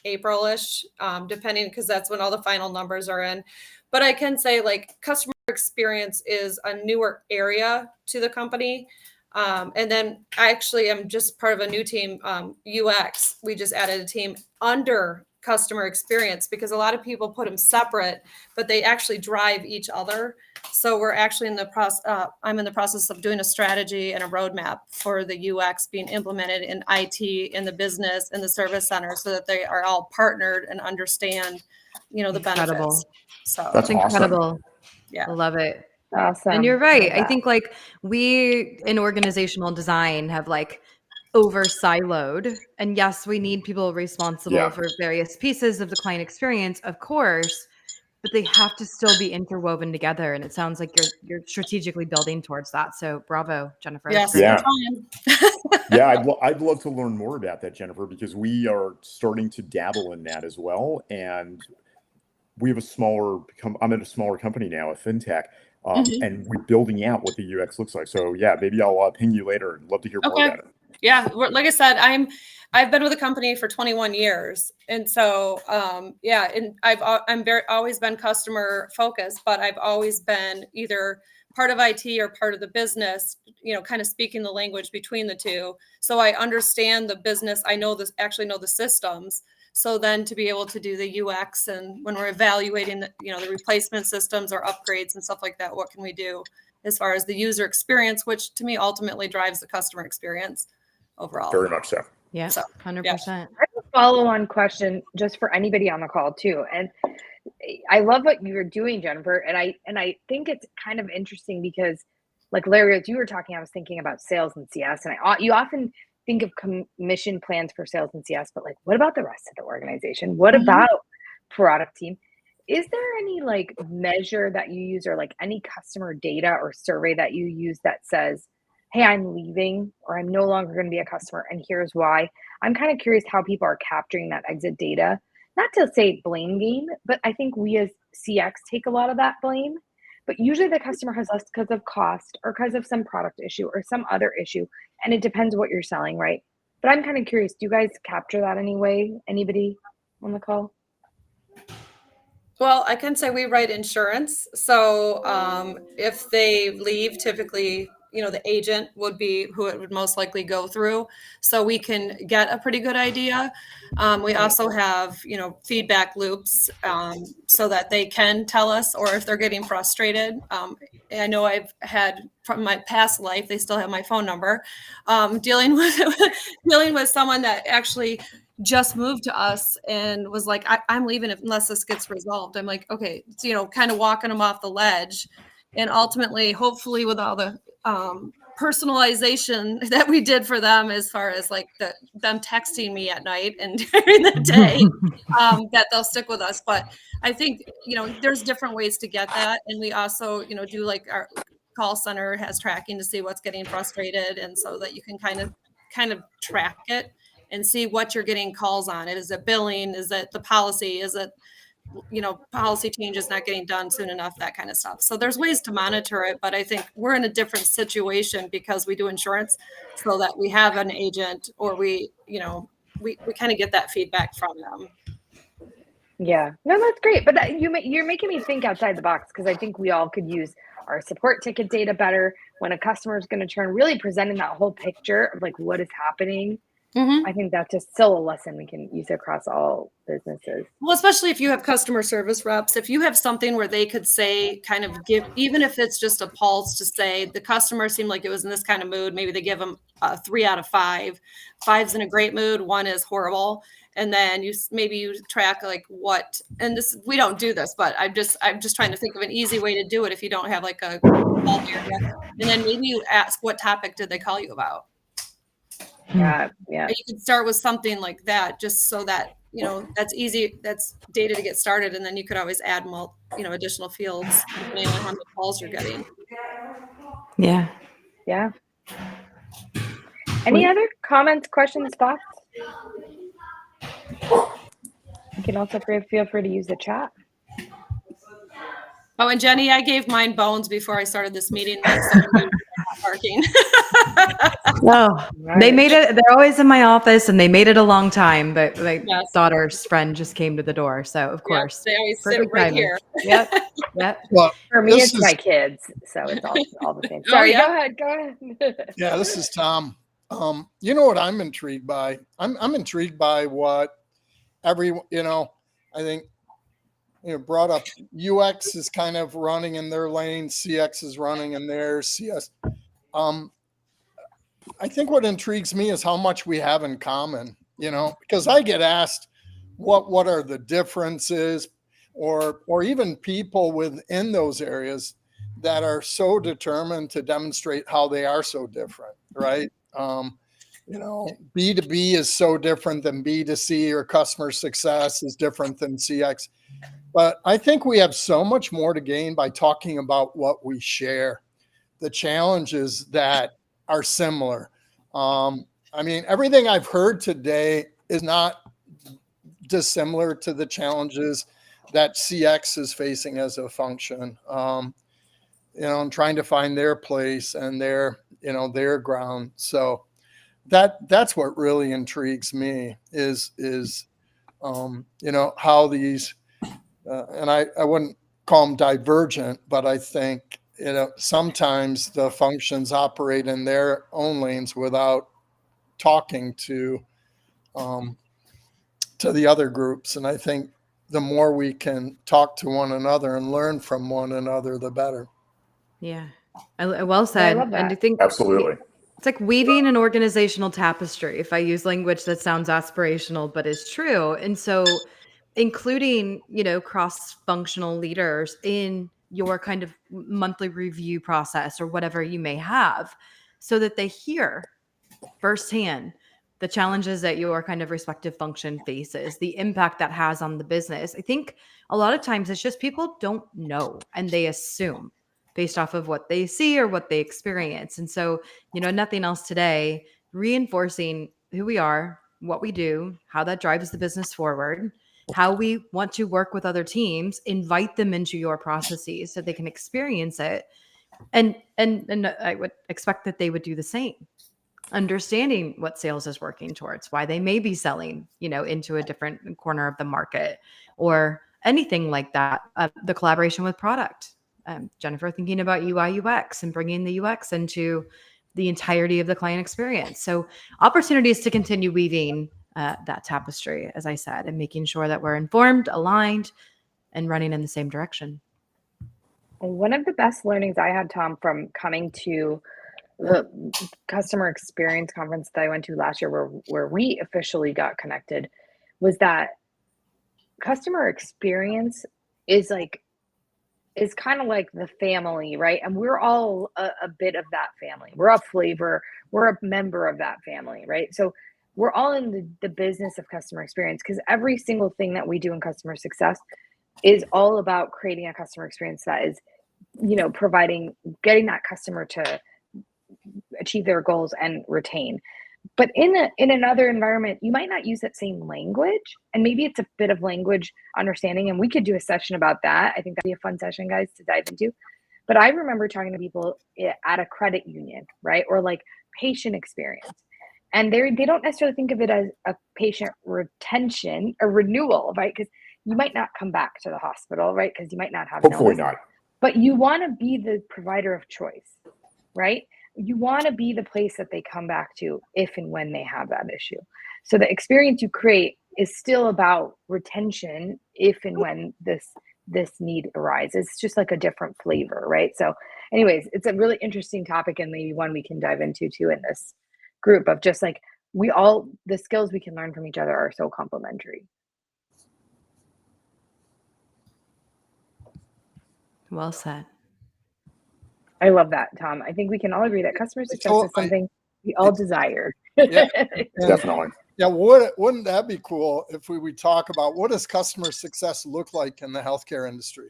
April-ish, depending, because that's when all the final numbers are in. But I can say, like, customer experience is a newer area to the company. And then I actually am just part of a new team, UX. We just added a team under customer experience because a lot of people put them separate, but they actually drive each other. So we're actually in the process. I'm in the process of doing a strategy and a roadmap for the UX being implemented in IT, in the business, in the service center, so that they are all partnered and understand, the benefits. So that's incredible. Awesome. Yeah, I love it. Awesome. And you're right. I think, like, we in organizational design have, like, over siloed, and yes, we need people responsible for various pieces of the client experience, of course, but they have to still be interwoven together. And it sounds like you're strategically building towards that. So bravo, Jennifer. That's Yes, great. Yeah. we're trying. Yeah, I'd love to learn more about that, Jennifer, because we are starting to dabble in that as well. And we have I'm at a smaller company now, a fintech, Mhm. and we're building out what the UX looks like. So yeah, maybe I'll ping you later and love to hear more Okay. about it. Yeah, like I said, I've been with the company for 21 years, and so yeah, and I'm always been customer focused, but I've always been either part of IT or part of the business, kind of speaking the language between the two. So I understand the business. I actually know the systems. So then to be able to do the UX, and when we're evaluating the replacement systems or upgrades and stuff like that, what can we do as far as the user experience, which to me ultimately drives the customer experience overall. Very much so. Yeah, So, 100%. I have a follow-on question just for anybody on the call too. And I love what you're doing, Jennifer. And I think it's kind of interesting because, like Larry, as you were talking, I was thinking about sales and CS, and you often think of commission plans for sales and CS, but like, what about the rest of the organization? What about product team? Is there any like measure that you use, or like any customer data or survey that you use that says, hey, I'm leaving, or I'm no longer going to be a customer, and here's why? I'm kind of curious how people are capturing that exit data. Not to say blame game, but I think we as CX take a lot of that blame. But usually the customer has less because of cost or because of some product issue or some other issue. And it depends what you're selling, right? But I'm kind of curious, do you guys capture that anyway? Anybody on the call? Well, I can say we write insurance. So if they leave, typically, the agent would be who it would most likely go through. So we can get a pretty good idea. We also have, feedback loops so that they can tell us, or if they're getting frustrated. I know I've had from my past life, they still have my phone number, dealing with someone that actually just moved to us and was like, I'm leaving unless this gets resolved. I'm like, okay, so, kind of walking them off the ledge. And ultimately, hopefully with all the personalization that we did for them, as far as like them texting me at night and during the day, that they'll stick with us. But I think, there's different ways to get that. And we also, do like our call center has tracking to see what's getting frustrated. And so that you can kind of track it and see what you're getting calls on. Is it billing? Is it the policy? Is it, policy changes not getting done soon enough, that kind of stuff. So there's ways to monitor it, but I think we're in a different situation because we do insurance, so that we have an agent, or we kind of get that feedback from them. Yeah, no, that's great. But you're making me think outside the box, because I think we all could use our support ticket data better when a customer is going to churn, really presenting that whole picture of like what is happening. I think that's just still a lesson we can use across all businesses. Well, especially if you have customer service reps, if you have something where they could say, kind of give, even if it's just a pulse to say the customer seemed like it was in this kind of mood, maybe they give them a 3 out of 5. 5's in a great mood, 1 is horrible. And then you track like what, and this, we don't do this, but I'm just trying to think of an easy way to do it if you don't have like a call area. And then maybe you ask, what topic did they call you about? Yeah. You could start with something like that, just so that, that's easy. That's data to get started. And then you could always add more, additional fields depending on how many calls you're getting. Yeah. Any other comments, questions, thoughts? You can also feel free to use the chat. Oh, and Jenny, I gave mine bones before I started this meeting. Parking. No, they made it. They're always in my office, and they made it a long time. But my daughter's friend just came to the door, so of course, they always sit right here. Yep. Well, for me, it's my kids, so it's all the same. Sorry, go ahead. Yeah, this is Tom. You know what I'm intrigued by? I'm intrigued by what I think, brought up. UX is kind of running in their lane. CX is running in theirs. CS. I think what intrigues me is how much we have in common, because I get asked what are the differences, or even people within those areas that are so determined to demonstrate how they are so different, right? B2B is so different than B2C, or customer success is different than CX. But I think we have so much more to gain by talking about what we share, the challenges that are similar. I mean, everything I've heard today is not dissimilar to the challenges that CX is facing as a function. And trying to find their place and their ground. So that's what really intrigues me is how these and I wouldn't call them divergent, but I think sometimes the functions operate in their own lanes without talking to the other groups. And I think the more we can talk to one another and learn from one another, the better. Yeah. Well said. love And I that. think Absolutely. it's like weaving an organizational tapestry, if I use language that sounds aspirational, but is true. And so including, cross-functional leaders in your kind of monthly review process or whatever you may have, so that they hear firsthand the challenges that your kind of respective function faces, the impact that has on the business. I think a lot of times it's just people don't know and they assume based off of what they see or what they experience. And so, nothing else today, reinforcing who we are, what we do, how that drives the business forward, how we want to work with other teams, invite them into your processes so they can experience it. And I would expect that they would do the same. Understanding what sales is working towards, why they may be selling, into a different corner of the market or anything like that. The collaboration with product. Jennifer, thinking about UI UX and bringing the UX into the entirety of the client experience. So opportunities to continue weaving that tapestry, as I said, and making sure that we're informed, aligned, and running in the same direction. One of the best learnings I had, Tom, from coming to the customer experience conference that I went to last year, where we officially got connected, was that customer experience is kind of like the family, right? And we're all a bit of that family. We're a flavor. We're a member of that family, right? So we're all in the business of customer experience, because every single thing that we do in customer success is all about creating a customer experience that is, getting that customer to achieve their goals and retain. But in another environment, you might not use that same language, and maybe it's a bit of language understanding, and we could do a session about that. I think that'd be a fun session, guys, to dive into. But I remember talking to people at a credit union, right? Or like patient experience. And they don't necessarily think of it as a patient retention or renewal, right? Because you might not come back to the hospital, right? Because you might not have Hopefully illness. not. But you want to be the provider of choice, right? You want to be the place that they come back to if and when they have that issue. So the experience you create is still about retention if and when this need arises. It's just like a different flavor, right? So anyways, it's a really interesting topic, and maybe one we can dive into too in this group of just like the skills we can learn from each other are so complementary. Well said. I love that, Tom. I think we can all agree that customer success is something we all desire. Yeah, definitely. Yeah, wouldn't that be cool if we would talk about what does customer success look like in the healthcare industry?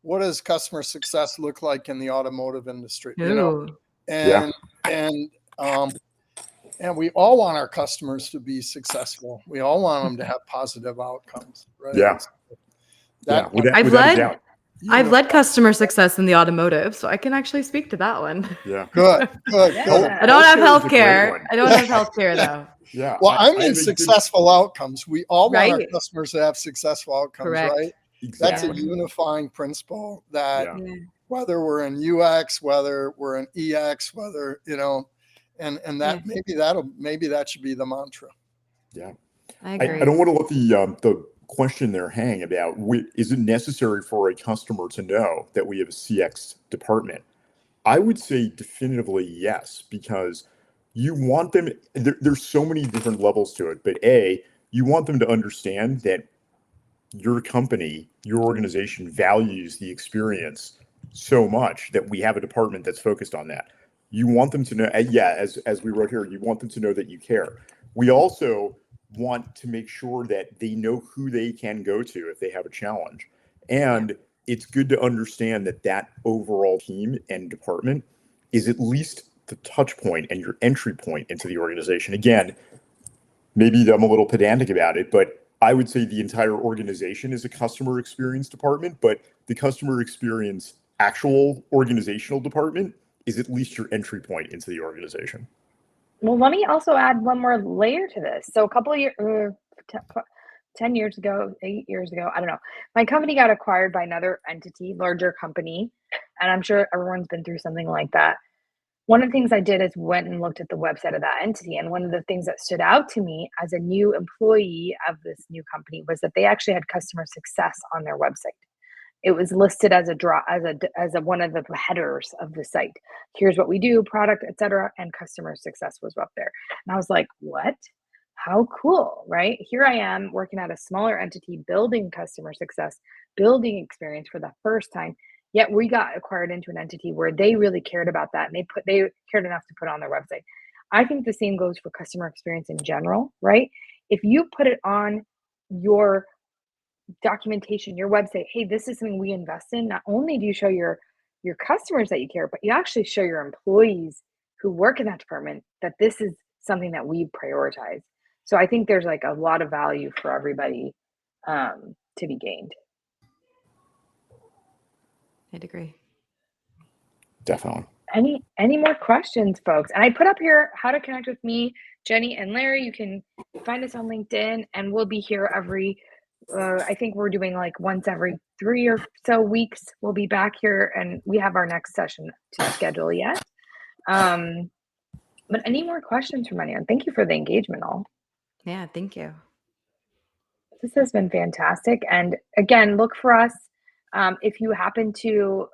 What does customer success look like in the automotive industry? And we all want our customers to be successful. We all want them to have positive outcomes, right? Yeah. I've led customer success in the automotive, so I can actually speak to that one. Yeah. Good. Yeah. I don't have healthcare. I don't have healthcare though. Yeah. Well, I mean successful outcomes. We all want our Right. customers to have successful outcomes, Correct. right? Exactly. That's a unifying principle that whether we're in UX, whether we're in EX, whether, and that maybe that should be the mantra. Yeah. I agree. I don't want to let the question there hang about is it necessary for a customer to know that we have a CX department? I would say definitively yes, because you want them, there's so many different levels to it, but you want them to understand that your company, your organization values the experience so much that we have a department that's focused on that. You want them to know, as we wrote here, you want them to know that you care. We also want to make sure that they know who they can go to if they have a challenge. And it's good to understand that that overall team and department is at least the touch point and your entry point into the organization. Again, maybe I'm a little pedantic about it, but I would say the entire organization is a customer experience department, but the customer experience actual organizational department is at least your entry point into the organization. Well, let me also add one more layer to this. So a couple of years, 10 years ago, 8 years ago, I don't know, my company got acquired by another entity, larger company, and I'm sure everyone's been through something like that. One of the things I did is went and looked at the website of that entity, and one of the things that stood out to me as a new employee of this new company was that they actually had customer success on their website. It was listed as a one of the headers of the site. Here's what we do, product, etc., and customer success was up there. And I was like, what? How cool, right? Here I am working at a smaller entity, building customer success, building experience for the first time. Yet we got acquired into an entity where they really cared about that, and they cared enough to put it on their website. I think the same goes for customer experience in general, right? If you put it on your documentation, your website, hey, this is something we invest in, not only do you show your customers that you care, but you actually show your employees who work in that department that this is something that we prioritize. So I think there's like a lot of value for everybody to be gained. I'd agree. Definitely. Any more questions, folks? And I put up here how to connect with me, Jenny, and Larry. You can find us on LinkedIn, and we'll be here every I think we're doing like once every 3 or so weeks. We'll be back here, and we have our next session to schedule yet. But any more questions from anyone? Thank you for the engagement, all. Yeah, thank you. This has been fantastic. And again, look for us. If you happen to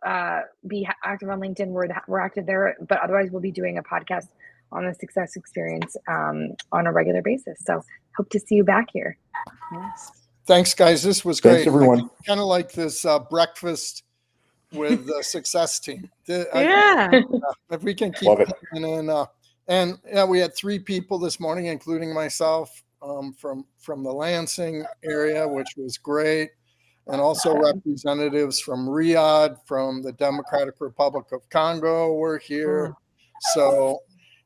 be active on LinkedIn, we're active there. But otherwise, we'll be doing a podcast on the success experience on a regular basis. So hope to see you back here. Yes. Thanks, guys. This was great. Thanks, everyone. Kind of like this breakfast with the success team. Yeah. If we can keep Love it. And yeah, we had 3 people this morning, including myself, from the Lansing area, which was great, and also representatives from Riyadh, from the Democratic Republic of Congo were here. So,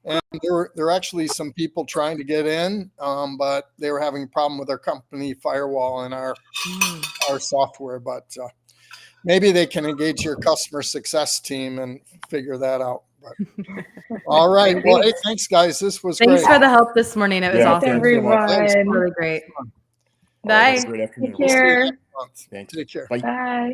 and there were actually some people trying to get in, but they were having a problem with their company firewall and our software. But maybe they can engage your customer success team and figure that out. But, all right. Well, hey, thanks, guys. This was Thanks great. for the help this morning. It was awesome. Thanks so much. Everyone. Really great. All right, Bye. have a great afternoon. Take care. Thanks. Take care. Bye. Bye.